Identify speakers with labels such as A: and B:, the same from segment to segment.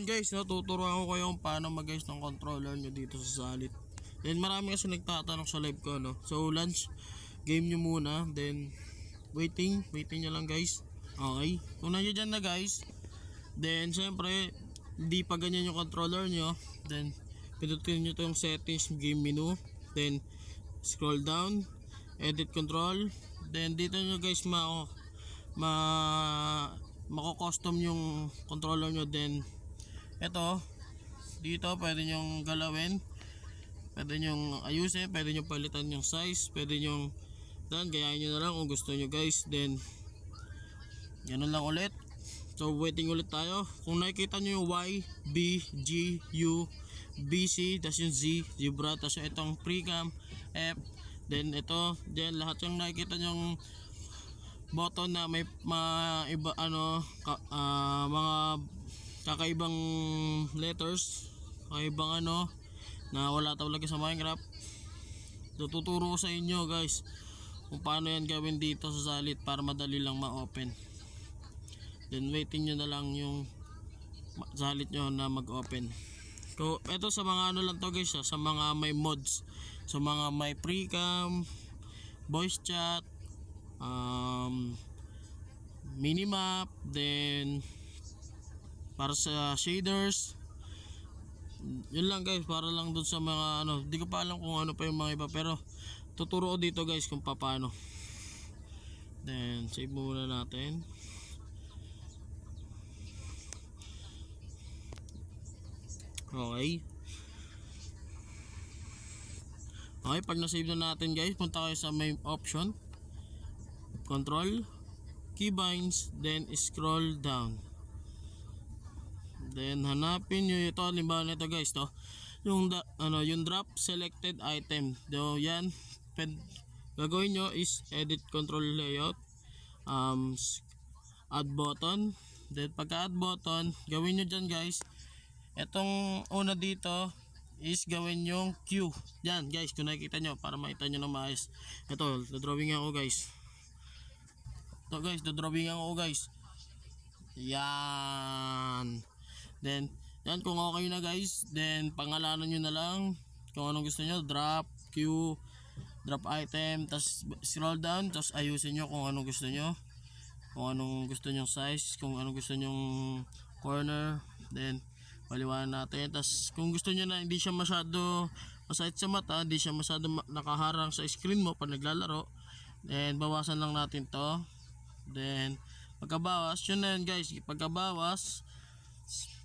A: Guys, tuturuan ko kayo kung paano mag-ayos ng controller nyo dito sa Salit. Then marami kasi nagtatanong sa live ko, no? So lunch game nyo muna, then waiting nyo lang guys. Okay, kung nandiyo dyan na guys, then syempre hindi pa ganyan yung controller nyo, then pindutin nyo itong settings game menu, then scroll down, edit control, then dito nyo guys mako-custom yung controller nyo. Then ito dito pwede nyong galawin, pwede nyong ayusin, pwede nyong palitan yung size, pwede nyong gayahin nyo na lang kung gusto nyo guys. Then ganun lang ulit. So waiting ulit tayo. Kung nakikita nyo yung Y, B, G, U, B, C, tas yung Z, zebra, tas yung itong precam, F, then ito, then lahat yung nakikita nyong button na may mga kakaibang letters, kakaibang na wala talaga sa Minecraft. Tututuro ko sa inyo guys kung paano yan gawin dito sa Salit para madali lang ma-open. Then waiting nyo na lang yung Salit nyo na mag-open. So eto sa mga lang to guys, sa mga may mods, sa mga may precam, voice chat, minimap, then para sa shaders. Yun lang guys, para lang dun sa mga di ko pa alam kung ano pa yung mga iba, pero tuturo ko dito guys kung paano. Then save muna natin. Okay, pag na-save na natin guys, punta kayo sa may option, control, keybinds, then scroll down. Then hanapin nyo ito, halimbawa nito guys, yung drop selected item. So yan, gagawin nyo is edit control layout, add button. Then pagka add button, gawin nyo dyan guys, etong una dito is gawin yung Q. Yan guys, kung nakikita nyo, para makita nyo na maayos. Ito, dodrawing ako guys. Ito guys, dodrawing ako guys. Yan. Then yan, kung okay na guys, then pangalanan nyo na lang kung anong gusto nyo, drop, Q, drop item, tas scroll down, tas ayusin nyo kung anong gusto nyo, kung anong gusto nyong size, kung anong gusto nyong corner. Then paliwanan natin. Tas kung gusto nyo na hindi siya masyado masakit sa mata, hindi siya masyado nakaharang sa screen mo pag naglalaro, then bawasan lang natin to. Then pagkabawas, yun na yan guys. Pagkabawas,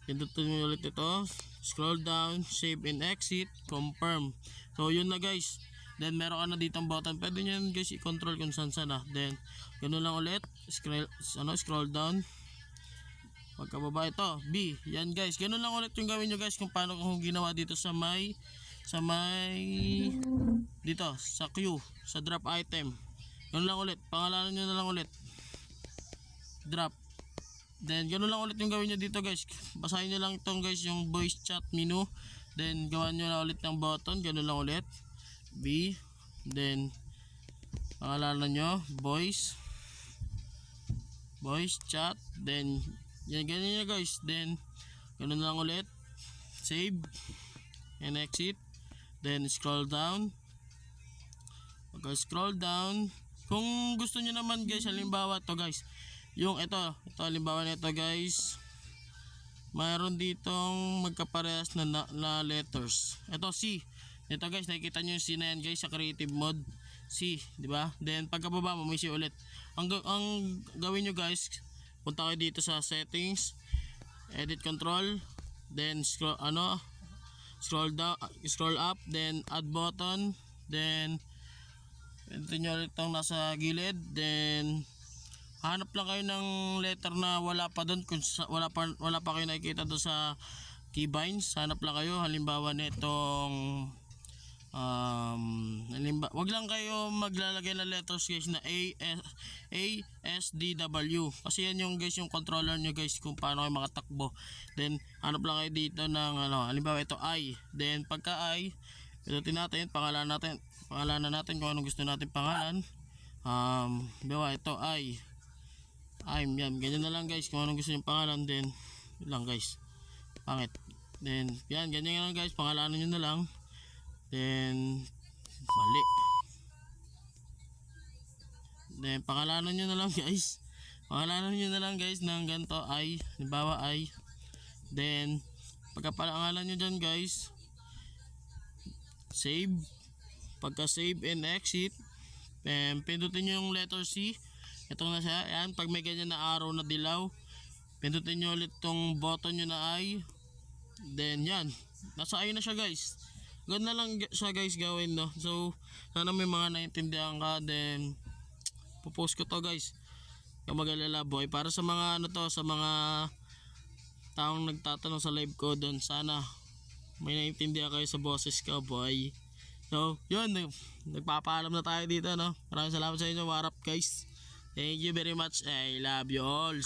A: pindutin mo ulit ito, scroll down, save and exit, confirm. So yun na guys. Then meron ka na ditong button, pwede nyo yan guys i-control kung saan na. Then ganoon lang ulit, scroll down, pagkababa ito B. Yan guys, ganoon lang ulit yung gawin nyo guys kung paano kung ginawa dito sa may dito sa Q, sa drop item. Ganoon lang ulit, pangalanan nyo na lang ulit, drop. Then ganoon lang ulit yung gawin nyo dito guys. Basahin nyo lang itong guys yung voice chat menu, then gawan nyo na ulit ng button, ganoon lang ulit B. Then pangalanan nyo voice chat, then yan, ganyan nyo guys. Then ganoon lang ulit, save and exit, then scroll down. Pagka scroll down, kung gusto nyo naman guys, halimbawa to guys, yung ito halimbawa nito guys, mayroon ditong magkaparehas na letters. Ito C. Ito guys, nakikita nyo yung C na yan guys sa creative mode, C, di ba? Then pagkababa mo may C ulit. Ang gawin nyo guys, punta kayo dito sa settings, edit control, then scroll down, scroll up, then add button, then ito nyo ulit itong nasa gilid. Then hanap lang kayo ng letter na wala pa doon, kung wala pa kayo nakikita doon sa keybinds. Hanap lang kayo, halimbawa nitong wag lang kayo maglalagay ng letters guys na A, S, D, W, kasi yan yung guys yung controller nyo guys kung paano kayo makatakbo. Then hanap lang kayo dito ng halimbawa ito I. Then pagka I, pinutin natin, pangalanan natin kung anong gusto natin pangalan. Halimbawa ito I'm yan, ganyan na lang guys kung anong gusto yung pangalan. Then yun lang guys. Pangit. Then, yan, ganyan lang guys, pangalanan nyo na lang. Then, mali. Then, pangalanan nyo na lang guys. Pangalanan nyo na lang guys ng ganito ay, halimbawa ay. Then, pagkapangalan nyo dyan guys, save. Pagka save and exit, then pindutin nyo yung letter C. Ito na siya. Yan, pag may ganyan na arrow na dilaw, pindutin nyo ulit tong button nyo na I. Then yan, nasa I na siya guys. Ganda lang siya guys gawin, no. So sana may mga naintindihan ka. Then popost ko to guys, kung mag-alala boy, para sa mga ano to, sa mga taong nagtatanong sa live ko doon. Sana may naintindihan kayo sa boses ko boy. So yun, nagpapaalam na tayo dito, no. Maraming salamat sa inyo. What up guys, thank you very much. I love you all.